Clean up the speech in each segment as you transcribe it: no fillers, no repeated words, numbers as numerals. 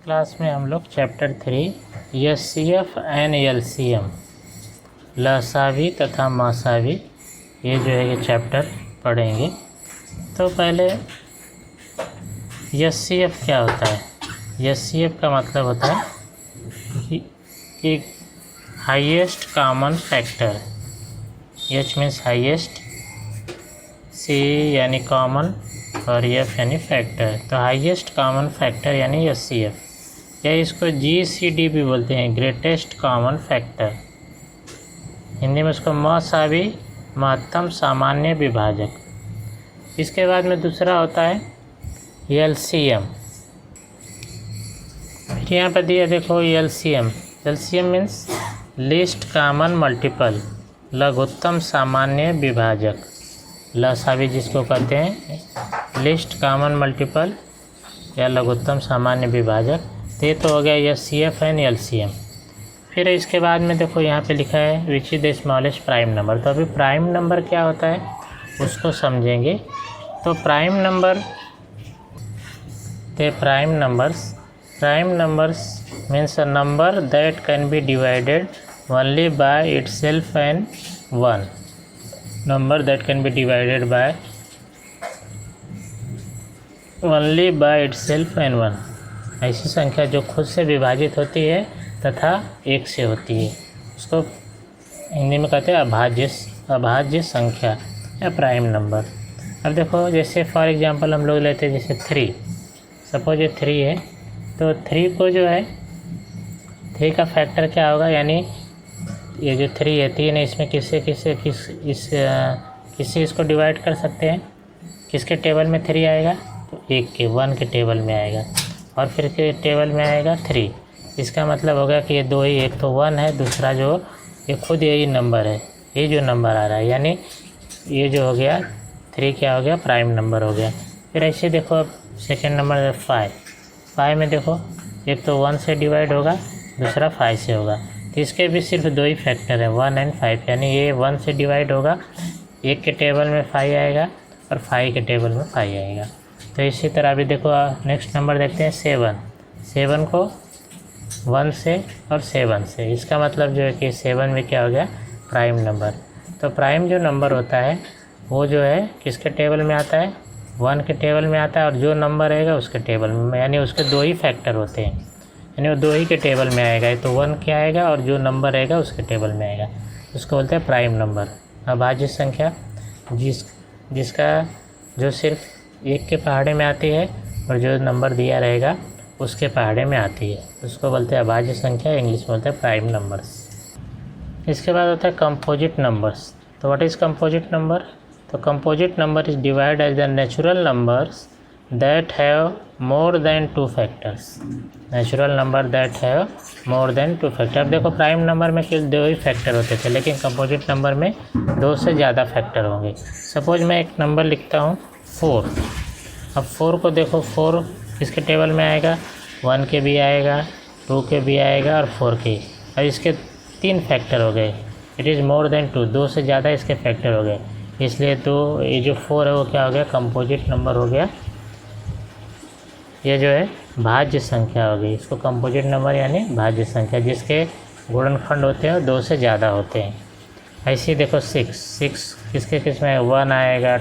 Class में हम लोग चैप्टर 3 एचसीएफ एंड एलसीएम लसावी तथा मासावी ये जो है ये चैप्टर पढ़ेंगे। तो पहले एचसीएफ क्या होता है। एचसीएफ का मतलब होता है कि एक highest common factor. H means highest, C यानी कॉमन और एफ यानी फैक्टर। तो हाईएस्ट कॉमन फैक्टर यानी एचसीएफ, या इसको जीसीडी भी बोलते हैं, ग्रेटेस्ट कॉमन फैक्टर। हिंदी में उसको मसावी, महत्तम सामान्य विभाजक। इसके बाद में दूसरा होता है एलसीएम। फिर यहाँ पर दिया देखो LCM. LCM means least common multiple, लघुत्तम सामान्य विभाजक। लसावी जिसको कहते हैं लिस्ट कॉमन मल्टीपल या लघुत्तम सामान्य विभाजक। ये तो हो गया एचसीएफ एंड एलसीएम। फिर इसके बाद में देखो यहाँ पे लिखा है which is the smallest prime number. तो अभी प्राइम नंबर क्या होता है उसको समझेंगे। तो prime numbers means a number that can be divided only by itself and one. Number that can be divided by only by itself and one. ऐसी संख्या जो खुद से विभाजित होती है तथा एक से होती है, उसको हिंदी में कहते हैं अभाज्य संख्या या प्राइम नंबर। अब देखो जैसे फॉर एग्जांपल हम लोग लेते हैं जैसे 3। सपोज ये 3 है, तो 3 को जो है 3 का फैक्टर क्या होगा, यानी ये जो 3 है 3 है, इसमें किससे इसको डिवाइड कर सकते हैं। किसके टेबल में 3 आएगा, तो 1 के टेबल में आएगा, और फिर के टेबल में आएगा 3। इसका मतलब होगा कि ये दो ही, एक तो 1 है, दूसरा जो ये खुद यही नंबर है, ये जो नंबर आ रहा है, यानी ये जो हो गया 3 क्या हो गया, प्राइम नंबर हो गया। फिर ऐसे देखो अब सेकेंड नंबर 5 में देखो एक तो 1 से डिवाइड होगा, दूसरा 5 से होगा। तो इसके भी सिर्फ 2 ही फैक्टर है, 1 और 5, यानी ये 1 से डिवाइड होगा, 1 के टेबल में 5 आएगा और 5 के टेबल में 5 आएगा। तो इसी तरह अभी देखो नेक्स्ट नंबर देखते हैं 7 को 1 से और 7 से। इसका मतलब जो है कि 7 में क्या हो गया, प्राइम नंबर। तो प्राइम जो नंबर होता है वो जो है किसके टेबल में आता है, 1 के टेबल में आता है, और जो नंबर रहेगा उसके टेबल में, यानी उसके 2 ही फैक्टर होते हैं, यानी वो 2 ही के टेबल में आएगा। तो 1 क्या आएगा और जो नंबर रहेगा उसके टेबल में आएगा, उसको बोलते हैं प्राइम नंबर। अभाज्य संख्या जिसका जो सिर्फ 1 के पहाड़े में आती है और जो नंबर दिया रहेगा उसके पहाड़े में आती है, उसको बोलते हैं अभाज्य संख्या, इंग्लिश में बोलते हैं प्राइम नंबर्स। इसके बाद होता है कंपोजिट नंबर्स। तो व्हाट इज़ कंपोजिट नंबर। तो composite number is divide as the natural numbers that have more than 2 factors. Natural number that have more than 2 factor. अब देखो प्राइम नंबर में केवल 2 ही फैक्टर होते थे, लेकिन कंपोजिट नंबर में 2 से ज़्यादा फैक्टर होंगे। सपोज मैं एक नंबर लिखता हूँ 4। अब 4 को देखो, 4 किसके टेबल में आएगा, 1 के भी आएगा, 2 के भी आएगा और 4 के। और इसके 3 फैक्टर हो गए, इट इज़ मोर देन 2 से ज़्यादा इसके फैक्टर हो गए, इसलिए तो ये जो 4 है वो क्या हो गया, कंपोजिट नंबर हो गया। ये जो है भाज्य संख्या हो गई, इसको कंपोजिट नंबर यानी भाज्य संख्या, जिसके गुणनखंड होते हैं और 2 से ज़्यादा होते हैं। ऐसे ही देखो 6 किसके किस में 1 आएगा,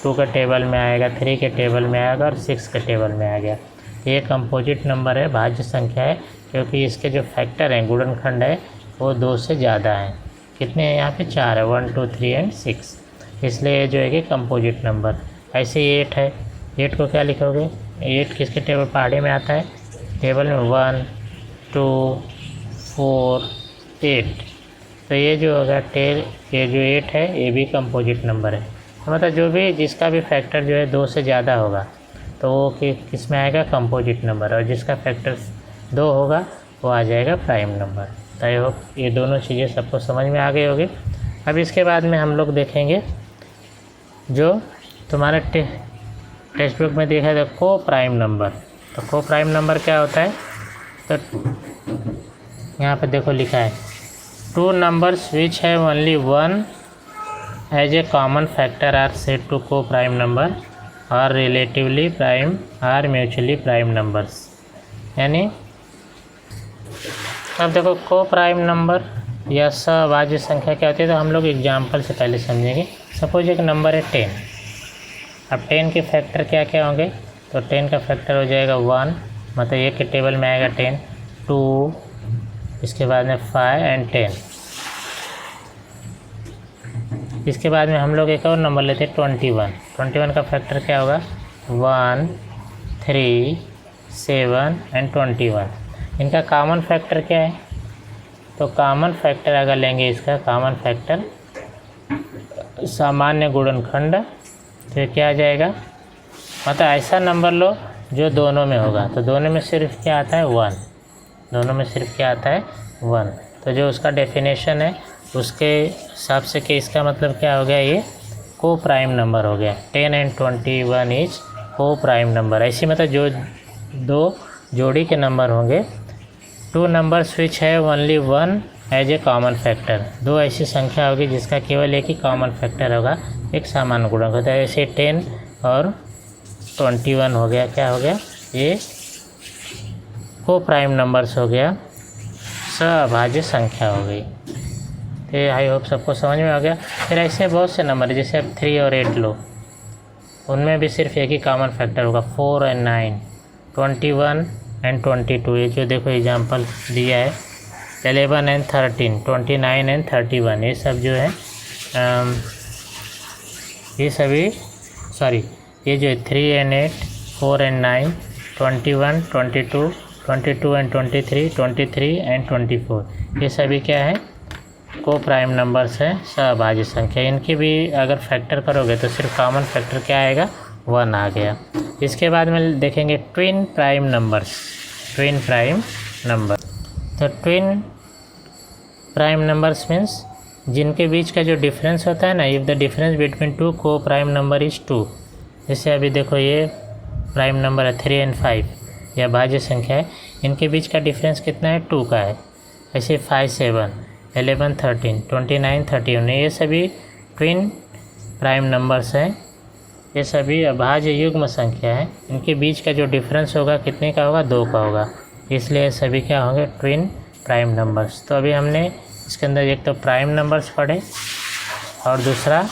2 के टेबल में आएगा, 3 के टेबल में आएगा और 6 के टेबल में आ गया। तो ये कंपोजिट नंबर है, भाज्य संख्या है, क्योंकि इसके जो फैक्टर हैं, गुणनखंड है, वो 2 से ज़्यादा हैं। कितने हैं यहाँ पे, 4 है, 1 2 3 और 6, इसलिए जो है कि कंपोजिट नंबर। ऐसे ही 8 है, 8 को क्या लिखोगे, 8 किसके टेबल पहाड़े में आता है, टेबल में 1 2 4 8। तो ये जो होगा ये जो 8 है ये भी कंपोजिट नंबर है। तो मतलब जो भी जिसका भी फैक्टर जो है 2 से ज़्यादा होगा तो वो किस में आएगा, कंपोजिट नंबर, और जिसका फैक्टर 2 होगा वो आ जाएगा प्राइम नंबर। तो आई होप ये दोनों चीज़ें सबको समझ में आ गई होगी। अब इसके बाद में हम लोग देखेंगे जो तुम्हारे टेक्स्ट बुक में देखा था को प्राइम नंबर। तो को प्राइम नंबर क्या होता है, तो यहाँ पे देखो लिखा है 2 numbers which have only 1 as a common factor are said to co-prime number or relatively prime or mutually prime numbers। यानी अब देखो को प्राइम नंबर या सभाज्य संख्या क्या होती है, तो हम लोग एग्जाम्पल से पहले समझेंगे। सपोज एक नंबर है 10। अब 10 के फैक्टर क्या क्या होंगे, तो 10 का फैक्टर हो जाएगा 1, मतलब एक के टेबल में आएगा 10, 2, इसके बाद में 5 एंड 10। इसके बाद में हम लोग एक और नंबर लेते हैं 21। 21 का फैक्टर क्या होगा 1, 3, 7 एंड 21। इनका कॉमन फैक्टर क्या है, तो कॉमन फैक्टर अगर लेंगे इसका कॉमन फैक्टर सामान्य गुणनखंड, तो क्या आ जाएगा, मतलब ऐसा नंबर लो जो दोनों में होगा, तो दोनों में सिर्फ क्या आता है 1, दोनों में सिर्फ क्या आता है 1। तो जो उसका डेफिनेशन है उसके हिसाब से कि इसका मतलब क्या हो गया, ये को प्राइम नंबर हो गया। 10 एंड 21 इज को प्राइम नंबर। ऐसी मतलब जो दो जोड़ी के नंबर होंगे, 2 नंबर्स विच है only 1 as a common factor, दो ऐसी संख्या होगी जिसका केवल एक ही कॉमन फैक्टर होगा, एक सामान्य गुणक होता है। ऐसे 10 और 21 हो गया, क्या हो गया, ये को प्राइम नंबर्स हो गया, सभाज्य संख्या हो गई। तो आई होप सबको समझ में आ गया। फिर ऐसे बहुत से नंबर जैसे अब 3 और 8 लो, उनमें भी सिर्फ एक ही कॉमन फैक्टर होगा, 4 एंड 9, 21 एंड 22। ये जो देखो एग्जांपल दिया है 11 एंड 13, 29 एंड 31, ये सब जो है ये सभी सॉरी ये जो 3 एंड 8, 4 एंड 9, 21, 22, 22 एंड 23, 23 एंड 24, ये सभी क्या है, को प्राइम नंबर्स है, सभाज्य संख्या। इनकी भी अगर फैक्टर करोगे तो सिर्फ कॉमन फैक्टर क्या आएगा, 1 आ गया। इसके बाद में देखेंगे twin prime numbers. Twin prime number, तो ट्विन प्राइम नंबर्स मीन्स जिनके बीच का जो डिफरेंस होता है ना, इफ़ द डिफरेंस बिटवीन 2 को प्राइम नंबर इज़ 2। जैसे अभी देखो ये प्राइम नंबर है 3 एंड 5, यह भाज्य संख्या है, इनके बीच का डिफरेंस कितना है, 2 का है। ऐसे 5, 7, 11, 13, 29, 31, ये सभी ट्विन प्राइम नंबर्स हैं, ये सभी अभाज्य युग्म संख्या है। इनके बीच का जो डिफरेंस होगा कितने का होगा, 2 का होगा, इसलिए सभी क्या होंगे, ट्विन प्राइम नंबर्स। तो अभी हमने इसके अंदर एक तो प्राइम नंबर्स पढ़े और दूसरा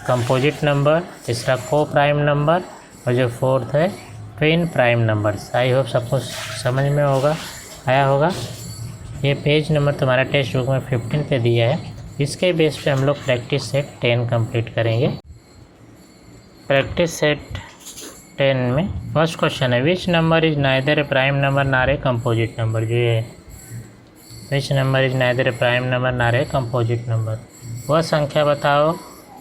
कंपोजिट नंबर, तीसरा को प्राइम नंबर और जो फोर्थ है twin prime numbers. I hope सबको समझ में आया होगा। ये पेज नंबर तुम्हारा टेक्स्ट बुक में 15 पे दिया है, इसके बेस पे हम लोग प्रैक्टिस सेट 10 कंप्लीट करेंगे। प्रैक्टिस सेट 10 में फर्स्ट क्वेश्चन है, which number is neither A prime number नार ए कंपोजिट नंबर। जो ये which number is neither A prime number नार ए कंपोजिट नंबर, वह संख्या बताओ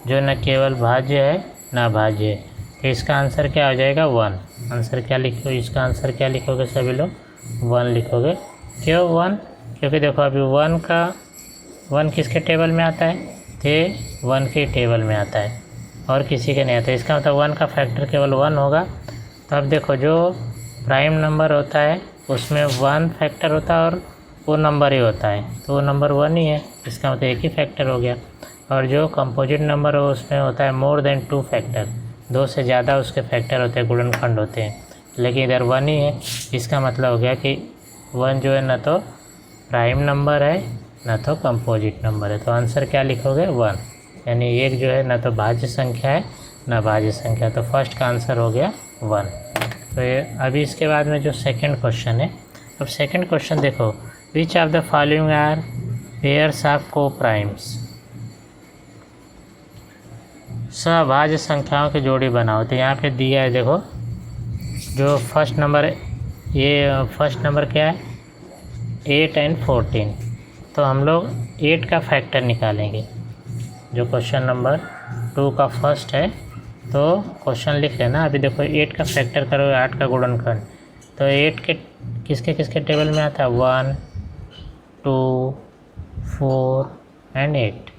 जो न केवल भाज्य है न भाज्य है। तो इसका आंसर क्या हो जाएगा, 1। आंसर क्या लिखो, इसका आंसर क्या लिखोगे सभी लोग, 1 लिखोगे। क्यों 1, क्योंकि देखो अभी 1 किसके टेबल में आता है, तो 1 के टेबल में आता है और किसी के नहीं आता। इसका मतलब 1 का फैक्टर केवल 1 होगा। तो अब देखो जो प्राइम नंबर होता है उसमें 1 फैक्टर होता है और वो नंबर ही होता है, तो वो नंबर 1 ही है, इसका मतलब एक ही फैक्टर हो गया। और जो कंपोजिट नंबर हो उसमें होता है मोर देन 2 फैक्टर, 2 से ज़्यादा उसके फैक्टर होते हैं, गुणनखंड होते हैं, लेकिन इधर 1 ही है। इसका मतलब हो गया कि 1 जो है ना तो प्राइम नंबर है ना तो कंपोजिट नंबर है। तो आंसर क्या लिखोगे, 1, यानी एक जो है ना तो भाज्य संख्या है ना भाज्य संख्या। तो फर्स्ट का आंसर हो गया 1। तो ये अभी इसके बाद में जो सेकंड क्वेश्चन है, अब सेकंड क्वेश्चन देखो, which of the following are pairs of coprimes. सभाज्य संख्याओं की जोड़ी बनाओ। तो यहाँ पे दिया है देखो, जो फर्स्ट नंबर, ये फर्स्ट नंबर क्या है, 8 एंड 14। तो हम लोग 8 का फैक्टर निकालेंगे। जो क्वेश्चन नंबर 2 का फर्स्ट है, तो क्वेश्चन लिख लेना। अभी देखो 8 का फैक्टर करोगे 8 का गुणनखंड, तो 8 के किसके टेबल में आता है, 1, 2, 4 एंड 8।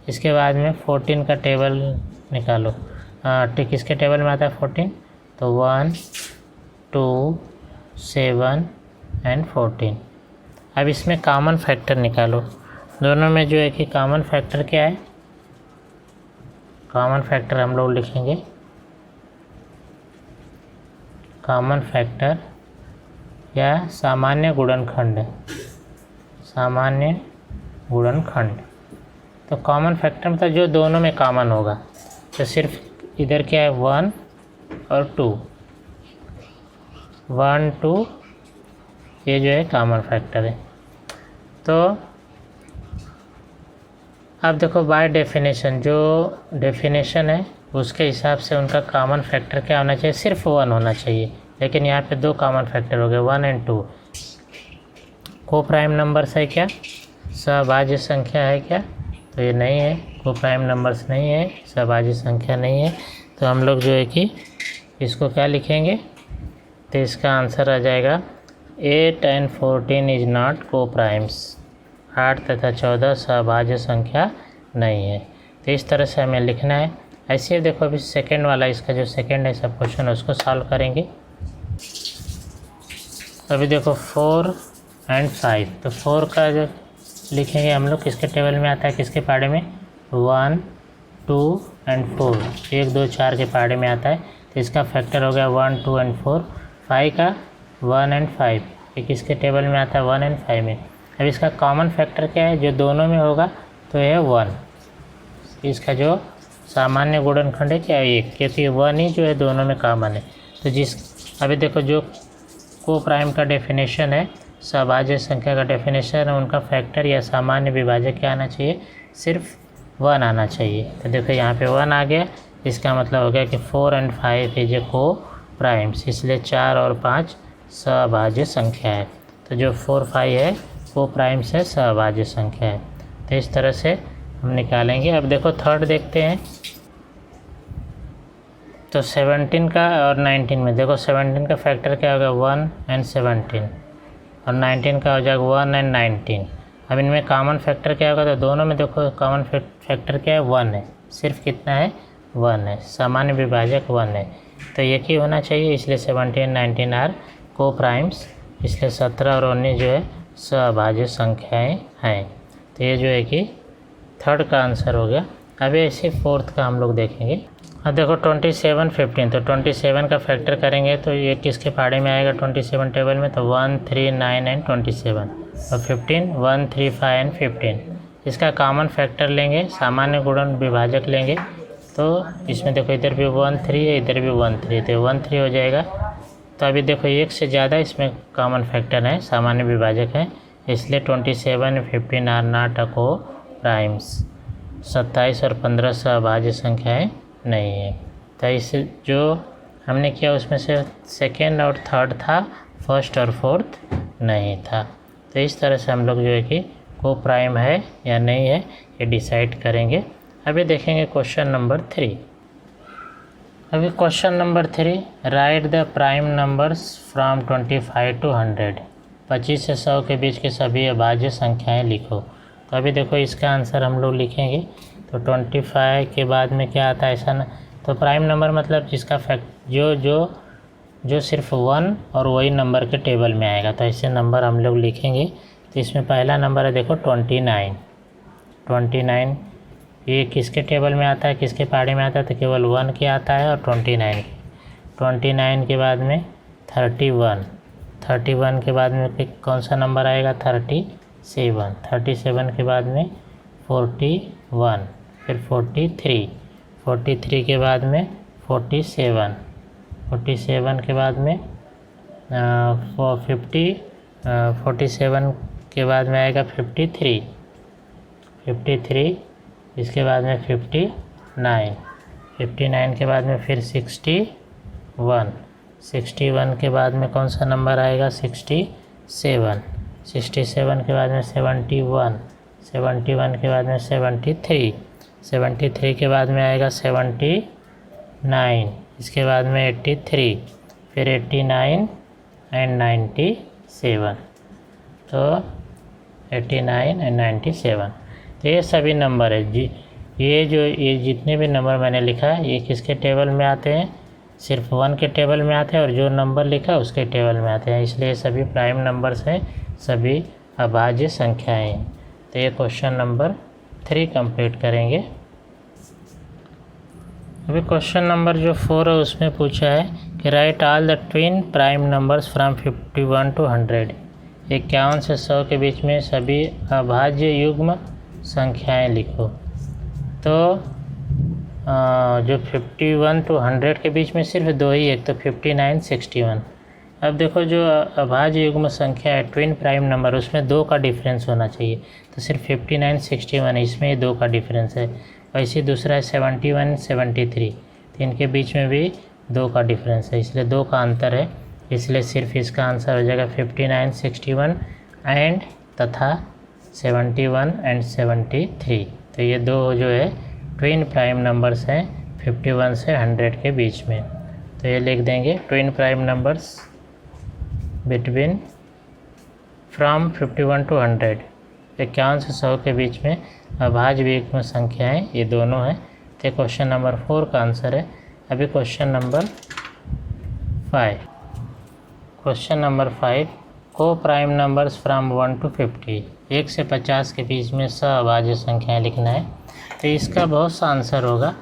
इसके बाद में 14 का टेबल निकालो, किसके टेबल में आता है 14, तो 1, 2, 7 एंड 14। अब इसमें कॉमन फैक्टर निकालो, दोनों में जो है कि कॉमन फैक्टर क्या है, कॉमन फैक्टर हम लोग लिखेंगे, कॉमन फैक्टर या सामान्य गुणनखंड, सामान्य गुणनखंड। तो कॉमन फैक्टर मतलब जो दोनों में कॉमन होगा, तो सिर्फ इधर क्या है 1 और 2, 1 2 ये जो है कॉमन फैक्टर है। तो अब देखो बाय डेफिनेशन, जो डेफिनेशन है उसके हिसाब से उनका कॉमन फैक्टर क्या होना चाहिए, सिर्फ 1 होना चाहिए। लेकिन यहाँ पे दो कॉमन फैक्टर हो गए 1 और 2। को प्राइम नंबर्स है क्या, सभाज्य संख्या है क्या, तो ये नहीं है, को प्राइम नंबर्स नहीं है, सभाज्य संख्या नहीं है। तो हम लोग जो है कि इसको क्या लिखेंगे, तो इसका आंसर आ जाएगा 8 and 14 इज नॉट को प्राइम्स। 8 तथा 14 सभाज्य संख्या नहीं है। तो इस तरह से हमें लिखना है। ऐसे ही देखो अभी सेकंड वाला, इसका जो सेकंड है सब क्वेश्चन उसको सॉल्व करेंगे। अभी देखो 4 and 5, तो 4 का जो लिखेंगे हम लोग किसके टेबल में आता है, किसके पाड़े में, 1 2 and 4, 1 2 4 के पाड़े में आता है। तो इसका फैक्टर हो गया 1 2 and 4। 5 का 1 and 5, ये किसके टेबल में आता है, 1 and 5 में। अब इसका कॉमन फैक्टर क्या है, जो दोनों में होगा तो यह 1। इसका जो सामान्य गुणनखंड है क्या है 1, क्योंकि 1 ही जो है दोनों में कॉमन है। तो अभी देखो जो को प्राइम का डेफिनेशन है, सभाज्य संख्या का डेफिनेशन है, उनका फैक्टर या सामान्य विभाजक क्या आना चाहिए, सिर्फ 1 आना चाहिए। तो देखो यहाँ पे 1 आ गया, इसका मतलब हो गया कि 4 and 5 इज ए को प्राइम्स, इसलिए 4 और 5 सभाज्य संख्या है। तो जो 4 5 है वो प्राइम्स है, सभाज्य संख्या है। तो इस तरह से हम निकालेंगे। अब देखो थर्ड देखते हैं। तो 17 का और 19 में देखो 17 का फैक्टर क्या होगा 1 and 17, और 19 का हो जाएगा 1 and 19। अब इनमें कॉमन फैक्टर क्या होगा, तो दोनों में देखो कॉमन फैक्टर क्या है 1 है, सिर्फ कितना है 1 है, सामान्य विभाजक 1 है। तो एक ही होना चाहिए, इसलिए 17 19 आर को प्राइम्स, इसलिए 17 और 19 जो है सभाज्य संख्याएँ हैं। तो ये जो है कि थर्ड का आंसर हो गया। अभी ऐसे फोर्थ का हम लोग देखेंगे। अब देखो 27 15, तो 27 का फैक्टर करेंगे तो ये किसके पाड़े में आएगा 27 टेबल में, तो 1 3 9 and 27, और 15 1 3 5 and 15। इसका कॉमन फैक्टर लेंगे, सामान्य गुणन विभाजक लेंगे। तो इसमें देखो इधर भी 1 3 है, इधर भी 1 3, तो 1 3 हो जाएगा। तो अभी देखो एक से ज़्यादा इसमें कॉमन फैक्टर है, सामान्य विभाजक है, इसलिए 27 15 आर नॉट अ को प्राइम्स। 27 और 15 सभाज्य संख्याएँ नहीं है। तो इस जो हमने किया उसमें से सेकेंड और थर्ड था, फर्स्ट और फोर्थ नहीं था। तो इस तरह से हम लोग जो है कि को प्राइम है या नहीं है ये डिसाइड करेंगे। अभी देखेंगे क्वेश्चन नंबर 3। अभी question number 3, right the prime numbers from 25 to 100। 25 से 100 के बीच के सभी अभाज्य संख्याएँ लिखो। तो अभी देखो इसका आंसर हम लोग लिखेंगे। तो 25 के बाद में क्या आता है, ऐसा ना, तो प्राइम नंबर मतलब जिसका फैक्ट जो सिर्फ 1 और वही नंबर के टेबल में आएगा। तो ऐसे नंबर हम लोग लिखेंगे। तो इसमें पहला नंबर है देखो 29। 29 ये किसके टेबल में आता है, किसके पाड़े में आता है, तो केवल 1 के आता है और 29 के। 29 के बाद में 31। 31 के बाद में कौन सा नंबर आएगा 37। 37 के बाद में 41, फिर 43। 43 के बाद में 47। 47 के बाद में 47 के बाद में आएगा 53। 53 इसके बाद में 59। 59 के बाद में फिर 61। 61 के बाद में कौन सा नंबर आएगा 67। 67 के बाद में 71। 71 के बाद में 73। 73 के बाद में आएगा 79। इसके बाद में 83, फिर 89 and 97। तो 89 and 97, तो ये सभी नंबर है जी। ये जितने भी नंबर मैंने लिखा है ये किसके टेबल में आते हैं, सिर्फ 1 के टेबल में आते हैं, और जो नंबर लिखा उसके टेबल में आते हैं, इसलिए सभी प्राइम नंबर्स हैं, सभी अभाज्य संख्याएँ हैं। तो ये क्वेश्चन नंबर 3 कंप्लीट करेंगे। अभी क्वेश्चन नंबर जो 4 है उसमें पूछा है कि right all the twin prime numbers from 51 to 100। 51 से 100 के बीच में सभी अभाज्य युग्म संख्याएं लिखो। तो जो 51 to 100 के बीच में सिर्फ दो ही, एक तो 59, 61। अब देखो जो अभाज्य युग्म संख्या है ट्विन प्राइम नंबर, उसमें दो का डिफरेंस होना चाहिए। तो सिर्फ 59, 61 इसमें दो का डिफरेंस है। वैसे दूसरा है 71, 73, तो इनके बीच में भी दो का डिफरेंस है, इसलिए दो का अंतर है। इसलिए सिर्फ इसका आंसर हो जाएगा 59, 61 एंड तथा 71 एंड 73। तो ये दो जो है ट्विन प्राइम नंबर्स हैं 51 से 100 के बीच में। तो ये लिख देंगे twin prime numbers between from 51 to 100। 51 से 100 के बीच में अभाज्य युग्म संख्याएं ये दोनों हैं। तो क्वेश्चन नंबर 4 का आंसर है। अभी क्वेश्चन नंबर 5। क्वेश्चन नंबर 5, को प्राइम नंबर्स फ्रॉम 1 to 50। 1 से 50 के बीच में अभाज्य संख्याएं लिखना है। तो इसका बहुत सा आंसर होगा,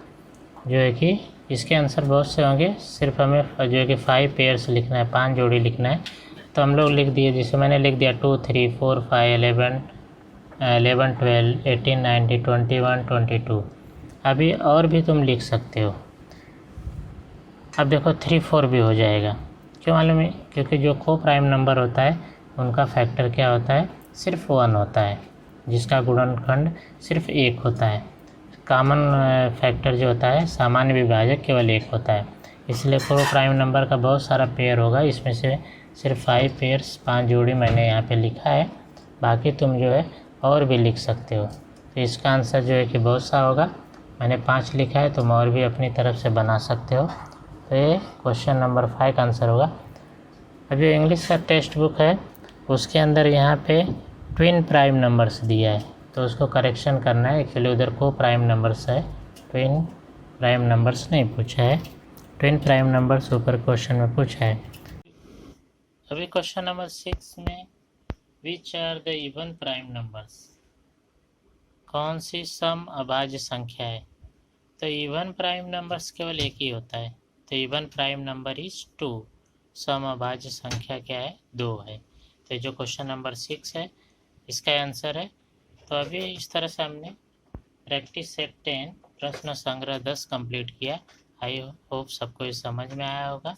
जो है कि इसके आंसर बहुत से होंगे, सिर्फ हमें जो है कि 5 पेयर्स लिखना है, 5 जोड़ी लिखना है। तो हम लोग लिख दिए, जैसे मैंने लिख दिया 2, 3, 4, 5, 11, 12, 18, 19, 21, 22। अभी और भी तुम लिख सकते हो। अब देखो 3, 4 भी हो जाएगा। क्यों मालूम है? क्योंकि जो को प्राइम नंबर होता है उनका फैक्टर क्या होता है? सिर्फ 1 होता है, जिसका गुणनखंड सिर्फ 1 होता है। कॉमन फैक्टर जो होता है, सामान्य विभाजक, केवल 1 होता है। इसलिए को प्राइम नंबर का बहुत सारा पेयर होगा, इसमें से सिर्फ 5 पेयर्स, 5 जोड़ी मैंने यहाँ पे लिखा है। बाकी तुम जो है और भी लिख सकते हो। तो इसका आंसर जो है कि बहुत सा होगा। मैंने 5 लिखा है, तुम और भी अपनी तरफ से बना सकते हो। तो ये क्वेश्चन नंबर 5 का आंसर होगा। अभी इंग्लिश का टेक्स्ट बुक है, उसके अंदर यहाँ पे ट्विन प्राइम नंबर्स दिया है, तो उसको करेक्शन करना है। एक्चुअली उधर को प्राइम नंबर्स है, ट्विन प्राइम नंबर्स नहीं पूछा है। ट्विन प्राइम नंबर्स ऊपर क्वेश्चन में पूछा है। अभी क्वेश्चन नंबर 6 में which are the even prime numbers, कौन सी सम अभाज्य संख्या है? तो इवन प्राइम नंबर्स केवल एक ही होता है। तो इवन प्राइम नंबर इज 2, सम अभाज्य संख्या क्या है? 2 है। तो जो क्वेश्चन नंबर 6 है इसका आंसर है। तो अभी इस तरह से हमने प्रैक्टिस सेट 10 प्रश्न संग्रह 10 कंप्लीट किया। आई होप सबको ये समझ में आया होगा।